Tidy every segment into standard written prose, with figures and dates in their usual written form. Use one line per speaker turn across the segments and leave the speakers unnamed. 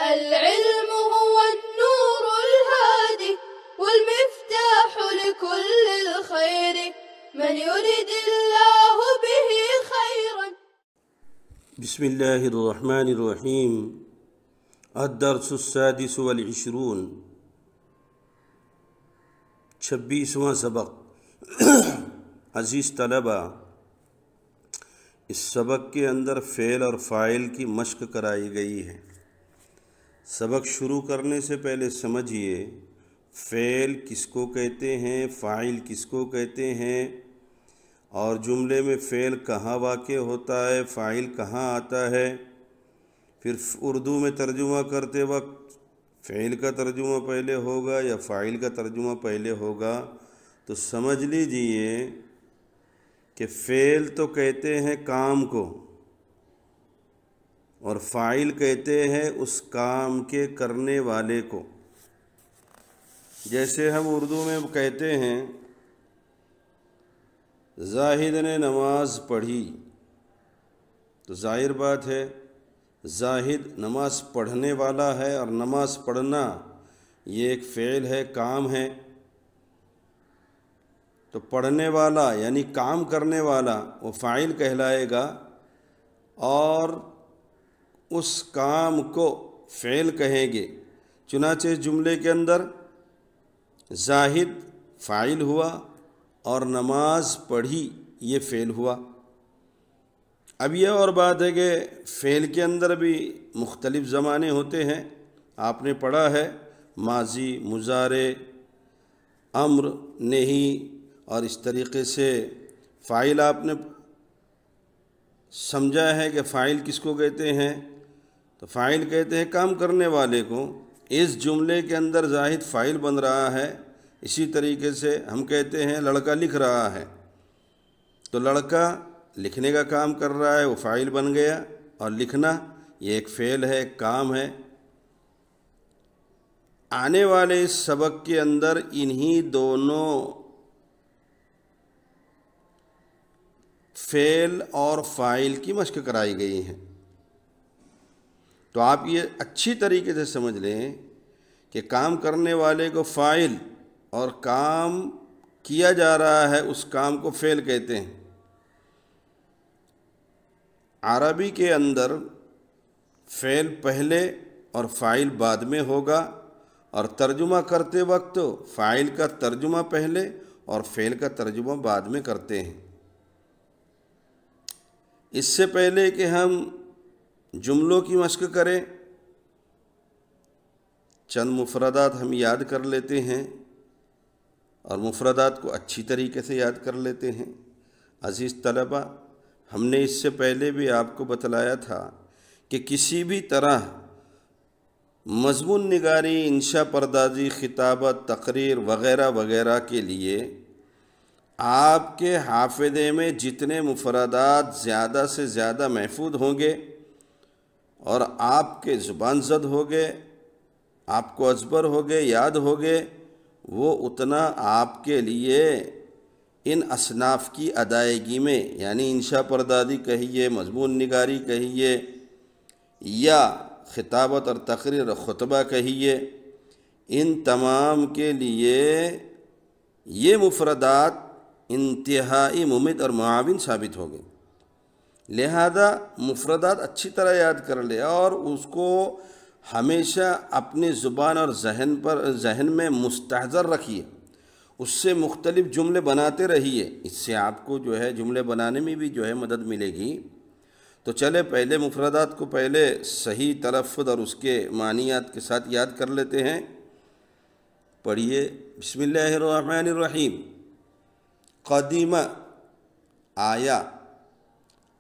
العلم هو النور الهادي والمفتاح لكل الخير من يرد الله به خيرا.
بسم الله الرحمن الرحيم. الدرس السادس والعشرون، 26واں سبق۔ عزیز طلبہ، اس سبق کے اندر فعل اور فاعل کی مشق کرائی گئی ہے۔ سبق شروع کرنے سے پہلے سمجھیے فعل کس کو کہتے ہیں، فاعل کس کو کہتے ہیں، اور جملے میں فعل کہاں واقع ہوتا ہے، فاعل کہاں آتا ہے۔ پھر اردو میں ترجمہ کرتے وقت فعل کا ترجمہ پہلے ہوگا یا فاعل کا ترجمہ پہلے ہوگا، تو سمجھ لیجئے کہ فعل تو کہتے ہیں کام کو، اور فاعل کہتے ہیں اس کام کے کرنے والے کو۔ جیسے ہم اردو میں کہتے ہیں زاہد نے نماز پڑھی، تو ظاہر بات ہے زاہد نماز پڑھنے والا ہے، اور نماز پڑھنا یہ ایک فعل ہے، کام ہے۔ تو پڑھنے والا یعنی کام کرنے والا وہ فاعل کہلائے گا، اور اس کام کو فعل کہیں گے۔ چنانچہ اس جملے کے اندر زاہد فاعل ہوا اور نماز پڑھی یہ فعل ہوا۔ اب یہ اور بات ہے کہ فعل کے اندر بھی مختلف زمانے ہوتے ہیں۔ آپ نے پڑھا ہے ماضی، مضارع، امر، نہی، اور اس طریقے سے فاعل آپ نے سمجھا ہے کہ فاعل کس کو کہتے ہیں، تو فاعل کہتے ہیں کام کرنے والے کو۔ اس جملے کے اندر زاہد فاعل بن رہا ہے۔ اسی طریقے سے ہم کہتے ہیں لڑکا لکھ رہا ہے، تو لڑکا لکھنے کا کام کر رہا ہے، وہ فاعل بن گیا، اور لکھنا یہ ایک فعل ہے، ایک کام ہے۔ آنے والے اس سبق کے اندر انہی دونوں فعل اور فاعل کی مشق کرائی گئی ہیں۔ تو آپ یہ اچھی طریقے سے سمجھ لیں کہ کام کرنے والے کو فاعل، اور کام کیا جا رہا ہے اس کام کو فعل کہتے ہیں۔ عربی کے اندر فعل پہلے اور فاعل بعد میں ہوگا، اور ترجمہ کرتے وقت فاعل کا ترجمہ پہلے اور فعل کا ترجمہ بعد میں کرتے ہیں۔ اس سے پہلے کہ ہم جملوں کی مشق کریں، چند مفردات ہم یاد کر لیتے ہیں، اور مفردات کو اچھی طریقے سے یاد کر لیتے ہیں۔ عزیز طلبہ، ہم نے اس سے پہلے بھی آپ کو بتلایا تھا کہ کسی بھی طرح مضمون نگاری، انشاء پردازی، خطابت، تقریر وغیرہ وغیرہ کے لیے آپ کے حافظے میں جتنے مفردات زیادہ سے زیادہ محفوظ ہوں گے اور آپ کے زبان زد ہوگے، آپ کو ازبر ہوگے، یاد ہوگے، وہ اتنا آپ کے لیے ان اصناف کی ادائیگی میں، یعنی انشاء پردازی کہیے، مضمون نگاری کہیے، یا خطابت اور تقریر اور خطبہ کہیے، ان تمام کے لیے یہ مفردات انتہائی ممد اور معاون ثابت ہو گئے۔ لہذا مفردات اچھی طرح یاد کر لے، اور اس کو ہمیشہ اپنی زبان اور ذہن میں مستحضر رکھیے، اس سے مختلف جملے بناتے رہیے۔ اس سے آپ کو جو ہے جملے بنانے میں بھی جو ہے مدد ملے گی۔ تو چلے پہلے مفردات کو پہلے صحیح تلفظ اور اس کے معنیات کے ساتھ یاد کر لیتے ہیں۔ پڑھیے، بسم اللہ الرحمن الرحیم۔ قدیم آیا،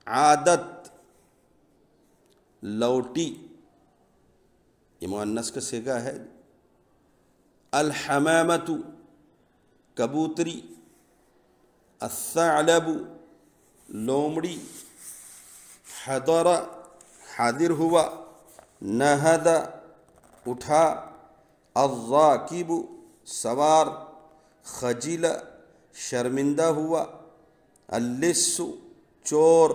عادت لوٹی، یہ مؤنث کا صیغہ ہے۔ الحمامۃ کبوتری، الثعلب لومڑی، حضر حاضر ہوا، نہد اٹھا، الراکب سوار، خجل شرمندہ ہوا، اللص چور،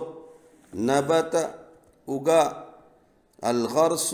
نبت اگا، الغرس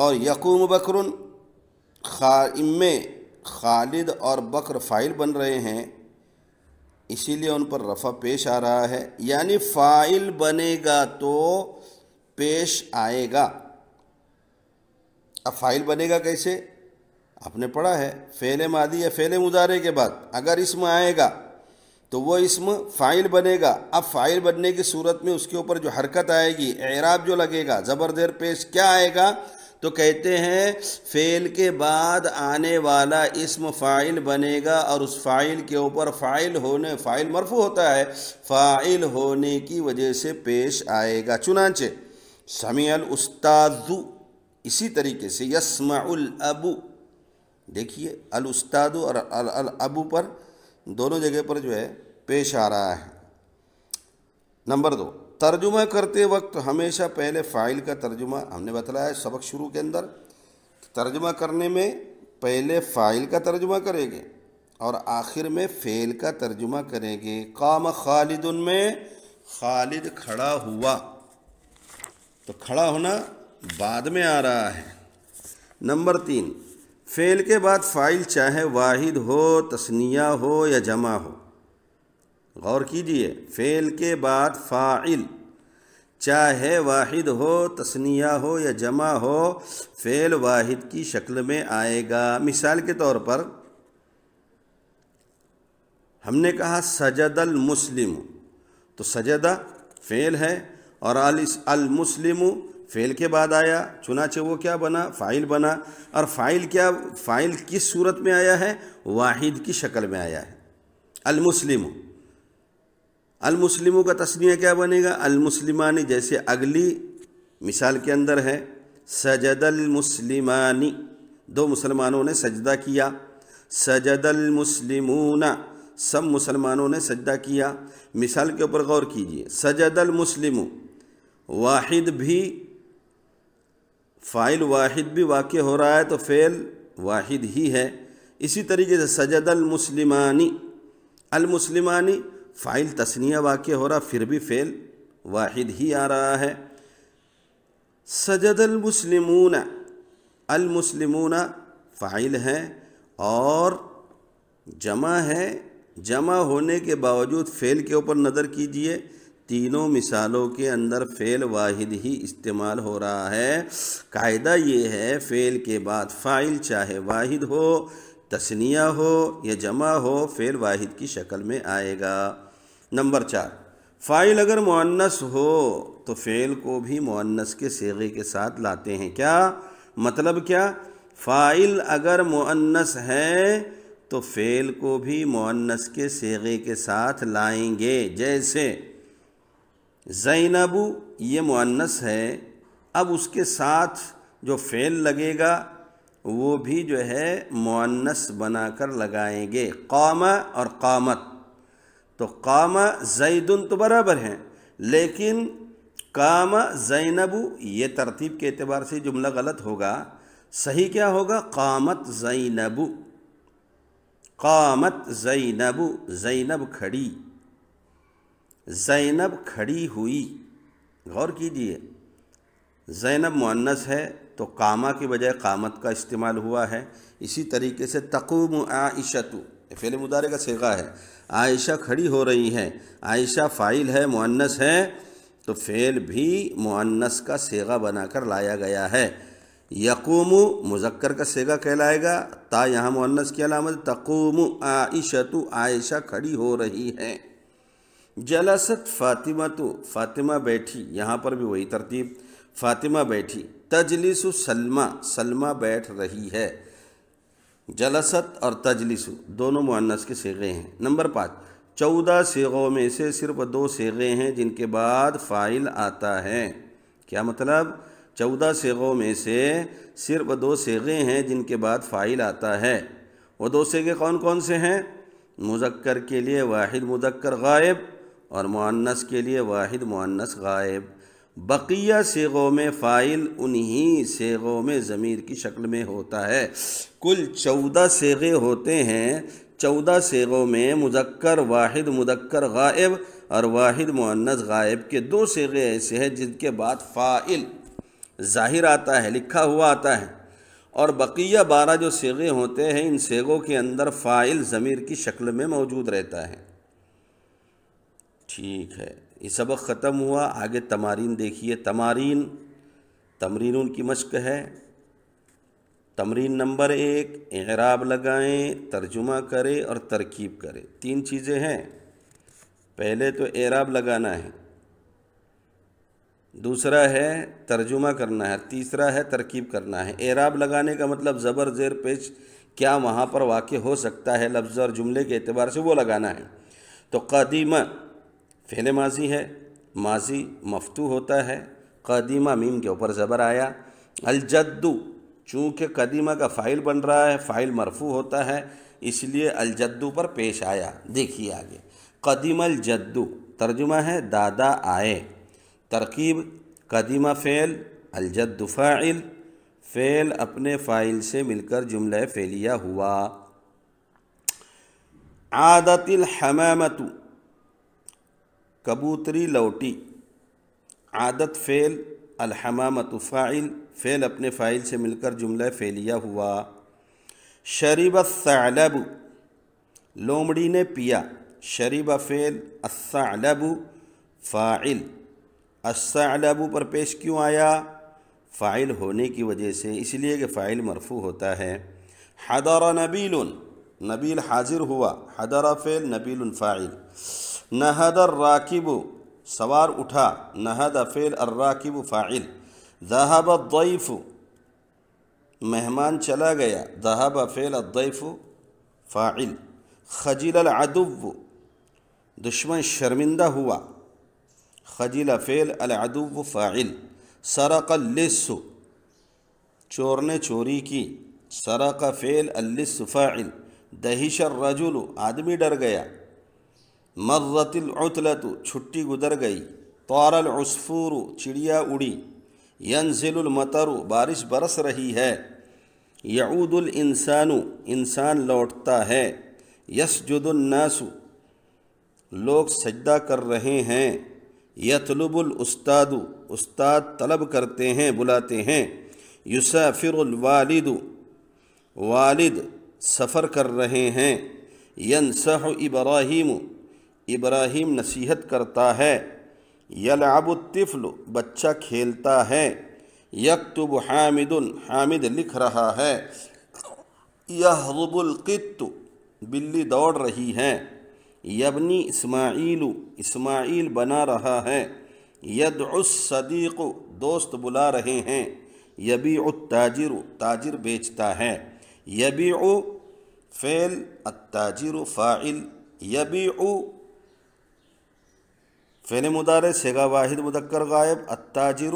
اور یقوم بکرن قائم میں خالد اور بکر فاعل بن رہے ہیں، اسی لیے ان پر رفع پیش آ رہا ہے، یعنی فاعل بنے گا تو پیش آئے گا۔ اب فاعل بنے گا کیسے؟ آپ نے پڑھا ہے، فعل ماضی یا فعل مضارع کے بعد اگر اسم آئے گا تو وہ اسم فاعل بنے گا۔ اب فاعل بننے کی صورت میں اس کے اوپر جو حرکت آئے گی، اعراب جو لگے گا، زبر زیر پیش کیا آئے گا؟ تو کہتے ہیں فعل کے بعد آنے والا اسم فاعل بنے گا، اور اس فاعل کے اوپر فاعل مرفوع ہوتا ہے، فاعل ہونے کی وجہ سے پیش آئے گا۔ چنانچہ سمع الاستاذ، اسی طریقے سے یسمع الابو، دیکھیے الاستاذ اور الابو پر دونوں جگہ پر جو ہے پیش آ رہا ہے۔ نمبر 2، ترجمہ کرتے وقت ہمیشہ پہلے فاعل کا ترجمہ، ہم نے بتلایا سبق شروع کے اندر، ترجمہ کرنے میں پہلے فاعل کا ترجمہ کریں گے اور آخر میں فعل کا ترجمہ کریں گے۔ قام خالد میں خالد کھڑا ہوا، تو کھڑا ہونا بعد میں آ رہا ہے۔ نمبر 3، فعل کے بعد فاعل چاہے واحد ہو، تثنیہ ہو یا جمع ہو، غور کیجئے، فعل کے بعد فاعل چاہے واحد ہو، تثنیہ ہو یا جمع ہو، فعل واحد کی شکل میں آئے گا۔ مثال کے طور پر ہم نے کہا سجد المسلم، تو سجدہ فعل ہے اور المسلم فعل کے بعد آیا، چنانچہ وہ کیا بنا؟ فاعل بنا۔ اور فاعل کس صورت میں آیا ہے؟ واحد کی شکل میں آیا ہے، المسلم۔ المسلموں کا تثنیہ کیا بنے گا؟ المسلمانی، جیسے اگلی مثال کے اندر ہے سجد المسلمانی، 2 مسلمانوں نے سجدہ کیا، سجد المسلمون، سب مسلمانوں نے سجدہ کیا۔ مثال کے اوپر غور کیجئے، سجد المسلم، واحد بھی، فاعل واحد بھی واقع ہو رہا ہے تو فعل واحد ہی ہے۔ اسی طریقے سے سجد المسلمانی، المسلمانی فاعل تثنیہ واقع ہو رہا، پھر بھی فعل واحد ہی آ رہا ہے۔ سجد المسلمون، المسلمون فاعل ہے اور جمع ہے، جمع ہونے کے باوجود فعل کے اوپر نظر کیجئے، تینوں مثالوں کے اندر فعل واحد ہی استعمال ہو رہا ہے۔ قاعدہ یہ ہے فعل کے بعد فاعل چاہے واحد ہو، تثنیہ ہو یا جمع ہو، فعل واحد کی شکل میں آئے گا۔ نمبر 4، فاعل اگر مؤنث ہو تو فعل کو بھی مؤنث کے صیغے کے ساتھ لاتے ہیں۔ کیا مطلب؟ کیا فاعل اگر مؤنث ہے تو فعل کو بھی مؤنث کے صیغے کے ساتھ لائیں گے، جیسے زینب یہ مؤنث ہے، اب اس کے ساتھ جو فعل لگے گا وہ بھی جو ہے مؤنث بنا کر لگائیں گے۔ قام اور قامت، تو قام زیدن تو برابر ہیں، لیکن قام زینب یہ ترتیب کے اعتبار سے جملہ غلط ہوگا، صحیح کیا ہوگا؟ قامت زینب، قامت زینب، زینب کھڑی، زینب کھڑی ہوئی۔ غور کیجئے، زینب مؤنث ہے تو قامہ کی بجائے قامت کا استعمال ہوا ہے۔ اسی طریقے سے تقوم عائشۃ، فعل مضارع کا صیغہ ہے، عائشہ کھڑی ہو رہی ہے، عائشہ فاعل ہے، مؤنث ہے، تو فعل بھی مؤنث کا صیغہ بنا کر لایا گیا ہے۔ یقوم مذکر کا صیغہ کہلائے گا، تا یہاں مؤنث کی علامت، تقوم عائشۃ، عائشہ کھڑی ہو رہی ہے۔ جلست فاطمۃ، فاطمہ بیٹھی، یہاں پر بھی وہی ترتیب، فاطمہ بیٹھی۔ تجلس سلمہ، سلمہ بیٹھ رہی ہے۔ جلست اور تجلس دونوں مؤنث کے صیغے ہیں۔ نمبر 5، 14 صیغوں میں سے صرف 2 صیغے ہیں جن کے بعد فاعل آتا ہے۔ کیا مطلب؟ 14 صیغوں میں سے صرف 2 صیغے ہیں جن کے بعد فاعل آتا ہے۔ وہ 2 صیغے کون کون سے ہیں؟ مذکر کے لیے واحد مذکر غائب اور مؤنث کے لیے واحد مؤنث غائب۔ بقیہ صیغوں میں فاعل انہی صیغوں میں ضمیر کی شکل میں ہوتا ہے۔ کل 14 صیغے ہوتے ہیں، 14 صیغوں میں مذکر واحد مذکر غائب اور واحد مؤنث غائب کے 2 صیغے ایسے ہیں جن کے بعد فاعل ظاہر آتا ہے، لکھا ہوا آتا ہے، اور بقیہ 12 جو صیغے ہوتے ہیں ان صیغوں کے اندر فاعل ضمیر کی شکل میں موجود رہتا ہے۔ ٹھیک ہے، یہ سبق ختم ہوا۔ آگے تمارین دیکھیے۔ تمرینوں کی مشق ہے۔ تمرین نمبر 1، اعراب لگائیں، ترجمہ کریں اور ترکیب کریں۔ 3 چیزیں ہیں، پہلے تو اعراب لگانا ہے، دوسرا ہے ترجمہ کرنا ہے، تیسرا ہے ترکیب کرنا ہے۔ اعراب لگانے کا مطلب زبر زیر پیش کیا وہاں پر واقع ہو سکتا ہے لفظ اور جملے کے اعتبار سے وہ لگانا ہے۔ تو قدیمہ فعل ماضی ہے، ماضی مفتوح ہوتا ہے، قدیمہ میم کے اوپر زبر آیا۔ الجد چونکہ قدیمہ کا فاعل بن رہا ہے، فاعل مرفوع ہوتا ہے، اس لیے الجد پر پیش آیا۔ دیکھیے آگے، قدیم الجد ترجمہ ہے دادا آئے۔ ترکیب، قدیمہ فعل، الجد فاعل، فعل اپنے فاعل سے مل کر جملہ فعلیہ ہوا۔ عادت الحمامۃ کبوتری لوٹی۔ عادت فعل، الحمامۃ فاعل، فعل اپنے فاعل سے مل کر جملہ فعلیہ ہوا۔ شرب الثعلب لومڑی نے پیا۔ شرب فعل، الثعلب فاعل۔ الثعلب پر پیش کیوں آیا؟ فاعل ہونے کی وجہ سے، اس لیے کہ فاعل مرفوع ہوتا ہے۔ حضر نبیل نبیل حاضر ہوا۔ حضر فعل، نبیل فاعل۔ نہد الراکب سوار اٹھا۔ نہد فعل، الراکب فاعل۔ ذہب الضیف مہمان چلا گیا۔ ذہب فعل، الضیف فاعل۔ خجل العدو دشمن شرمندہ ہوا۔ خجل فعل، العدو فاعل۔ سرق اللص چور نے چوری کی۔ سرق فعل، اللص فاعل۔ دہش الرجل آدمی ڈر گیا۔ مرت العطلۃ چھٹی گزر گئی۔ طار العصفور چڑیا اڑی۔ ینزل المطر بارش برس رہی ہے۔ یعود الانسان انسان لوٹتا ہے۔ یسجد الناس لوگ سجدہ کر رہے ہیں۔ یطلب الاستاد استاد طلب کرتے ہیں، بلاتے ہیں۔ یسافر الوالد والد سفر کر رہے ہیں۔ ینصح ابراہیم ابراہیم نصیحت کرتا ہے۔ یلعب الطفل بچہ کھیلتا ہے۔ یکتب حامد حامد لکھ رہا ہے۔ یہرب القط بلی دوڑ رہی ہے۔ یبنی اسماعیل اسماعیل بنا رہا ہے۔ یدعو الصدیق دوست بلا رہے ہیں۔ یبیع التاجر تاجر بیچتا ہے۔ یبیع فعل، التاجر فاعل۔ یبیع فعل مضارع صیغہ واحد مذکر غائب، التاجر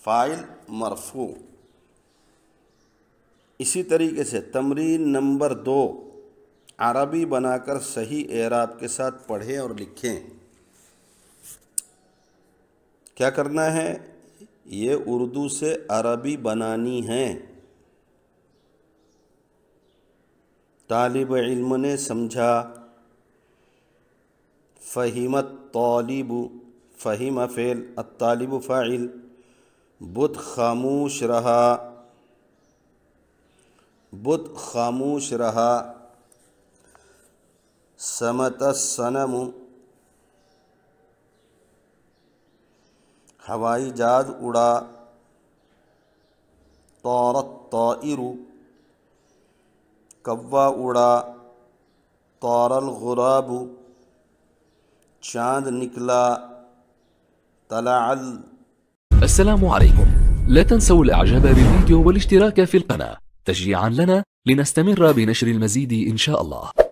فاعل مرفوع۔ اسی طریقے سے تمرین نمبر 2 عربی بنا کر صحیح اعراب کے ساتھ پڑھیں اور لکھیں۔ کیا کرنا ہے؟ یہ اردو سے عربی بنانی ہے۔ طالب علم نے سمجھا۔ فہم الطالب فہم فعل، الطالب فاعل۔ بت خاموش رہا بت خاموش رہا۔ صمت الصنم ہوائی جہاز اڑا۔ طار الطائر کوا اڑا۔ طار الغراب چاند نکلا۔ طلع
السلام عليكم. لا تنسوا الاعجاب بالفيديو والاشتراك في القناة تشجيعا لنا لنستمر بنشر المزيد إن شاء الله.